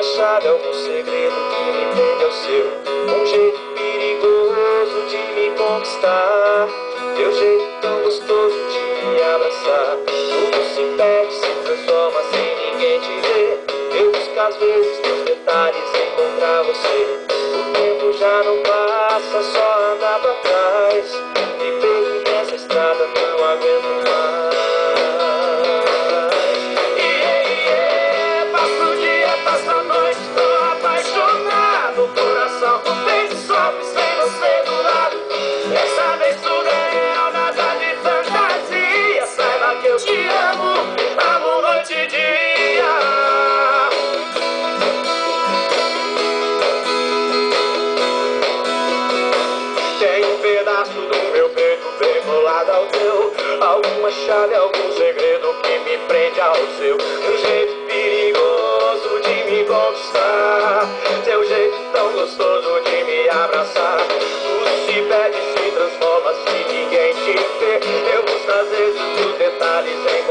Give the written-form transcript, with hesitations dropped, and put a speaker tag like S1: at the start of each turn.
S1: Alguma chave, algum segredo que me prende ao seu. Um jeito perigoso de me conquistar. Teu jeito tão gostoso de me abraçar. Tudo se perde, se transforma sem ninguém te ver. Eu busco às vezes nos detalhes encontrar você. O tempo já não passa, só anda pra trás. Me perco nessa estrada, não aguento mais. Passo o dia, passo a noite, tô apaixonado. O coração contente sofre sem você do lado. Dessa vez tudo é real, nada de fantasia. Saiba que eu te amo, amo noite e dia. Tem um pedaço do meu peito bem colado ao teu. Alguma chave, algum segredo que me prende ao seu. Um jeito perigoso de me conquistar. Teu jeito tão gostoso de me abraçar. Tudo se perde, se transforma se ninguém te vê. Eu busco às vezes os detalhes em